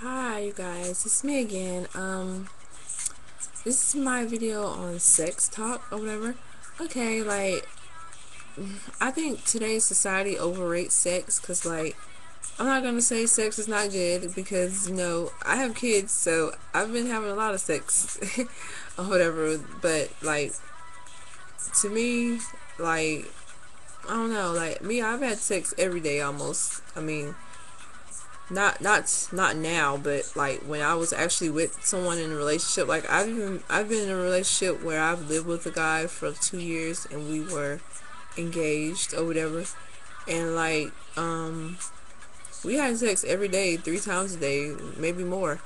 Hi you guys, it's me again. This is my video on sex talk or whatever. Okay, I think today's society overrates sex because I'm not gonna say sex is not good because I have kids, so I've been having a lot of sex or whatever. But to me, like I don't know, me, I've had sex every day almost. I mean, not now, but like when I was actually with someone in a relationship. Like I've been in a relationship where I've lived with a guy for 2 years and we were engaged or whatever, and we had sex every day, 3 times a day, maybe more.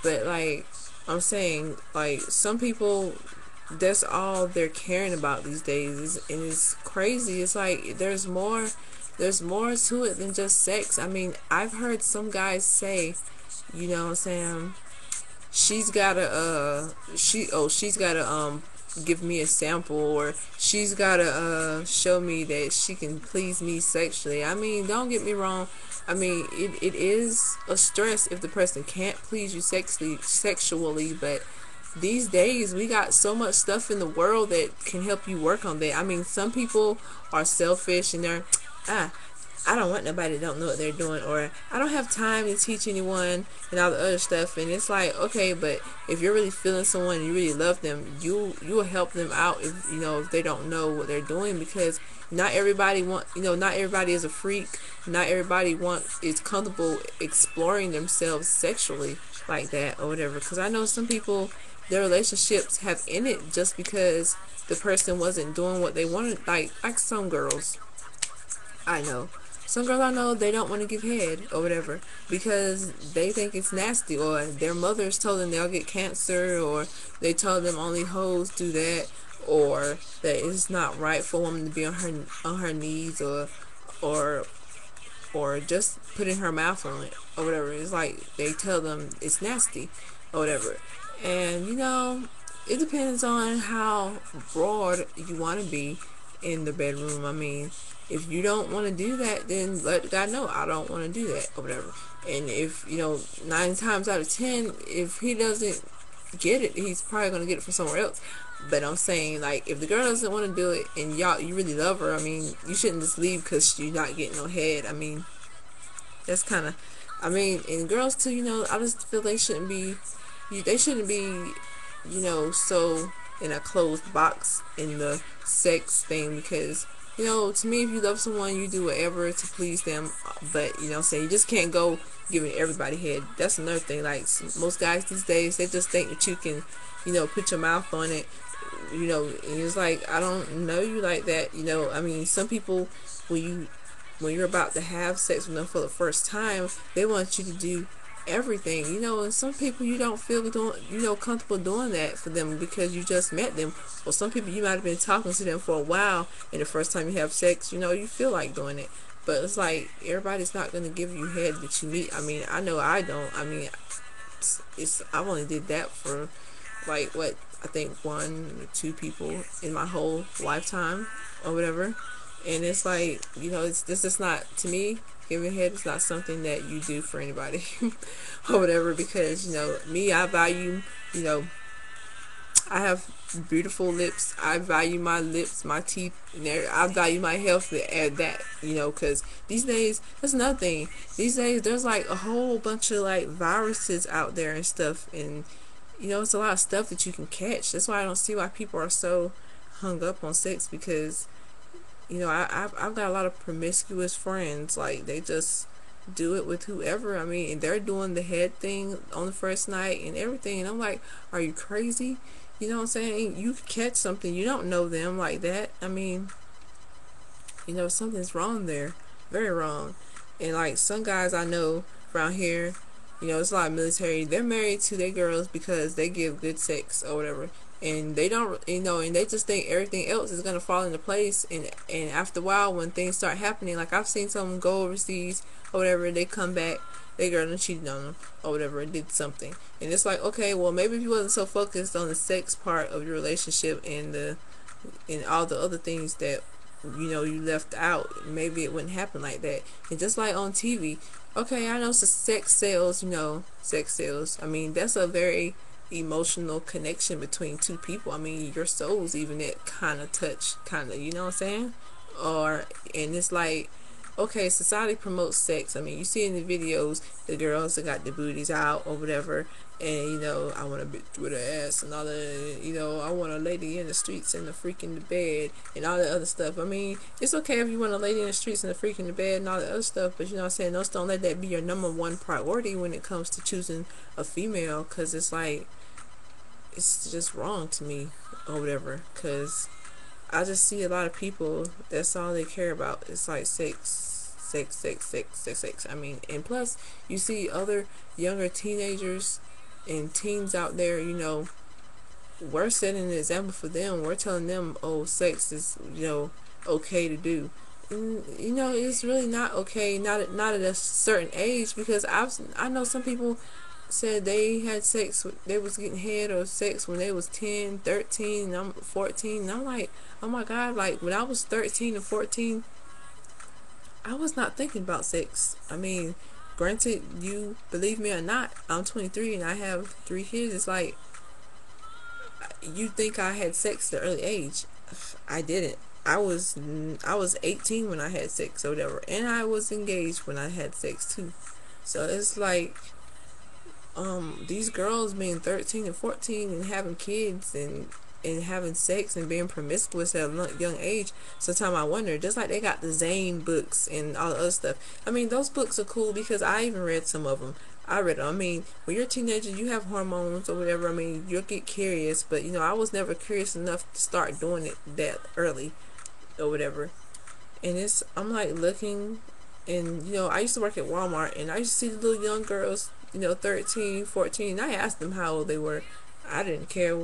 But I'm saying, some people, that's all they're caring about these days, and it's crazy. It's like there's more to it than just sex. I mean, I've heard some guys say, you know what I'm saying, she's gotta give me a sample, or she's gotta show me that she can please me sexually. I mean, don't get me wrong. I mean, it is a stress if the person can't please you sexually, but these days we got so much stuff in the world that can help you work on that. I mean, some people are selfish and they're, ah, I don't want nobody that don't know what they're doing, or I don't have time to teach anyone and all the other stuff. And it's like, okay, but if you're really feeling someone and you really love them, you will help them out if they don't know what they're doing, because not everybody is a freak. Not everybody is comfortable exploring themselves sexually like that or whatever. Because I know some people, their relationships have ended just because the person wasn't doing what they wanted. Like some girls I know. Some girls I know, they don't want to give head or whatever because they think it's nasty, or their mothers told them they'll get cancer, or they told them only hoes do that, or that it's not right for a woman to be on her knees, or or just putting her mouth on it or whatever. It's like they tell them it's nasty or whatever. And it depends on how broad you want to be in the bedroom. I mean, if you don't want to do that, then let God know I don't want to do that or whatever. And if 9 times out of 10, if he doesn't get it, he's probably gonna get it from somewhere else. But I'm saying, like, if the girl doesn't want to do it and you really love her, I mean, you shouldn't just leave because you're not getting no head. I mean, that's kind of, I mean, and girls too. I just feel they shouldn't be so in a closed box in the sex thing, because to me, if you love someone, you do whatever to please them. But say you just can't go giving everybody head. That's another thing. Like, most guys these days, they just think that you can put your mouth on it. And it's like, I don't know you like that. I mean, some people, when you're about to have sex with them for the first time, they want you to do everything, and some people you don't feel comfortable doing that for them because you just met them. Or some people, you might have been talking to them for a while, and the first time you have sex, you feel like doing it. But it's like, everybody's not going to give you head that you meet. I mean, I know I don't. I mean, I've only did that for what, I think 1 or 2 people in my whole lifetime or whatever. And it's like, this is not, to me, giving head is not something that you do for anybody or whatever, because me, I value, I have beautiful lips. I value my lips, my teeth, and I value my health at that, because these days, that's another thing. These days, there's like a whole bunch of like viruses out there and stuff, and it's a lot of stuff that you can catch. That's why I don't see why people are so hung up on sex, because I've got a lot of promiscuous friends. Like, they just do it with whoever. I mean, and they're doing the head thing on the first night and everything. And I'm like, are you crazy? You know what I'm saying? You catch something. You don't know them like that. I mean, something's wrong there. Very wrong. And like, some guys I know around here, it's a lot of military. They're married to their girls because they give good sex or whatever, and they don't, and they just think everything else is gonna fall into place. And after a while, when things start happening, like, I've seen someone go overseas or whatever, they come back, their girl done cheated on them or whatever, and did something, and it's like, okay, well, maybe if you wasn't so focused on the sex part of your relationship and all the other things that you left out, maybe it wouldn't happen like that. And just like on TV, Okay, I know sex sells, sex sells. I mean, that's a very emotional connection between two people. I mean, your souls even that kind of touch, kind of, you know what I'm saying? Or, and it's like, okay, society promotes sex. I mean, you see in the videos the girls that got the booties out or whatever, and I want a bitch with her ass and all that. I want a lady in the streets and a freak in the bed and all the other stuff. I mean, it's okay if you want a lady in the streets and a freak in the bed and all the other stuff, but you know what I'm saying? Don't let that be your number one priority when it comes to choosing a female, because it's like, it's just wrong to me or whatever, because I just see a lot of people, that's all they care about. It's like sex, sex, sex, sex, sex, sex. I mean, and plus, you see other younger teenagers and teens out there, we're setting an example for them. We're telling them, oh, sex is, okay to do. And, it's really not okay, not at a certain age, because I know some people said they had sex, they was getting head or sex when they was 10, 13, and I'm 14, and I'm like, oh my god, like when I was 13 and 14, I was not thinking about sex. I mean, granted, you believe me or not, I'm 23 and I have 3 kids. It's like, you think I had sex at an early age. I didn't. I was 18 when I had sex or whatever, and I was engaged when I had sex too. So it's like, these girls being 13 and 14 and having kids and having sex and being promiscuous at a young age. Sometimes I wonder, just like they got the Zane books and all the other stuff. I mean, those books are cool because I even read some of them. I read them. I mean, when you're a teenager, you have hormones or whatever. I mean, you'll get curious, but I was never curious enough to start doing it that early or whatever. And I'm like looking, and I used to work at Walmart, and I used to see the little young girls, 13, 14. And I asked them how old they were. I didn't care,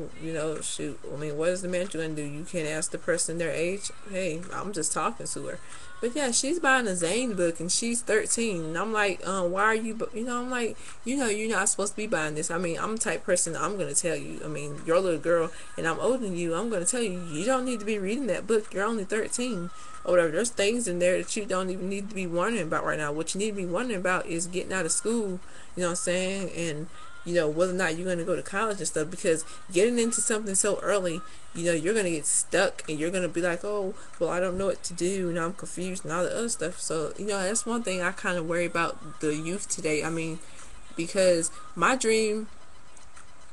shoot. I mean, what is the man going to do? You can't ask the person their age. Hey, I'm just talking to her. But yeah, she's buying a Zane book and she's 13. And I'm like, why are you, I'm like, you're not supposed to be buying this. I mean, I'm the type of person, I'm going to tell you. I mean, you're a little girl and I'm older than you. I'm going to tell you, you don't need to be reading that book. You're only 13 or whatever. There's things in there that you don't even need to be wondering about right now. What you need to be wondering about is getting out of school, you know what I'm saying? And whether or not you're going to go to college and stuff, because getting into something so early, you're going to get stuck and you're going to be like, oh, well, I don't know what to do and I'm confused and all the other stuff. So, that's one thing I kind of worry about the youth today. I mean, because my dream,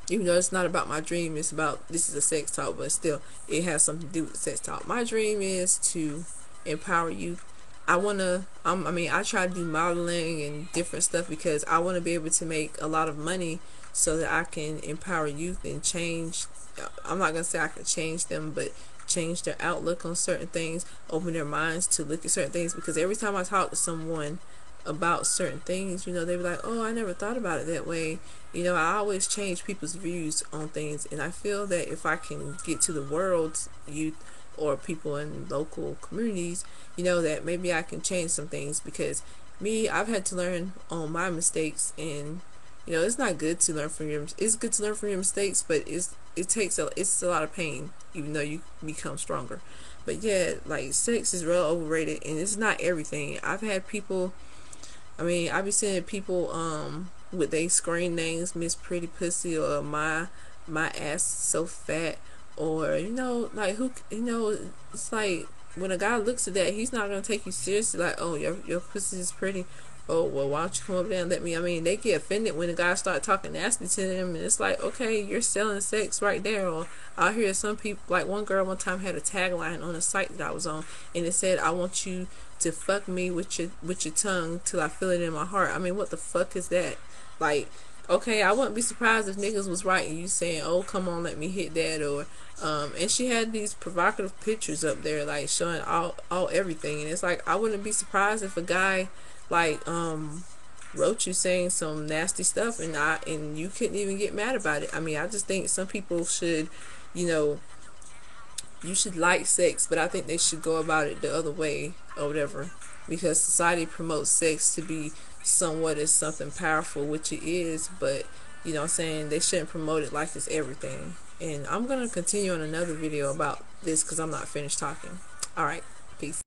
even though it's not about my dream, it's about, this is a sex talk, but still, it has something to do with sex talk. My dream is to empower youth. I try to do modeling and different stuff because I want to be able to make a lot of money so that I can empower youth and change. I'm not going to say I can change them, but change their outlook on certain things, open their minds to look at certain things, because every time I talk to someone about certain things, they be like, oh, I never thought about it that way. I always change people's views on things, and I feel that if I can get to the world's youth or people in local communities, that maybe I can change some things, because I've had to learn on my mistakes, and it's not good to learn from it's good to learn from your mistakes, but it's a lot of pain, even though you become stronger. But yeah, like, sex is real overrated, and it's not everything. I've had people, I be seeing people with they screen names, Miss Pretty Pussy, or my ass so fat, or like, who, it's like, when a guy looks at that, he's not gonna take you seriously. Like, oh, your pussy is pretty. Oh, well, why don't you come over there and let me? I mean, they get offended when a guy start talking nasty to them, and it's like, okay, you're selling sex right there. Or I hear some people, like one girl one time had a tagline on a site that I was on, and it said, I want you to fuck me with your tongue till I feel it in my heart. I mean, what the fuck is that? Like, okay, I wouldn't be surprised if niggas was right and you saying, oh, come on, let me hit that. Or and she had these provocative pictures up there, like showing all everything, and it's like, I wouldn't be surprised if a guy like wrote you saying some nasty stuff, and you couldn't even get mad about it. I mean, I just think some people should, you should like sex, but I think they should go about it the other way or whatever, because society promotes sex to be somewhat as something powerful, which it is, but what I'm saying, they shouldn't promote it like it's everything. And I'm gonna continue on another video about this because I'm not finished talking. Alright, peace.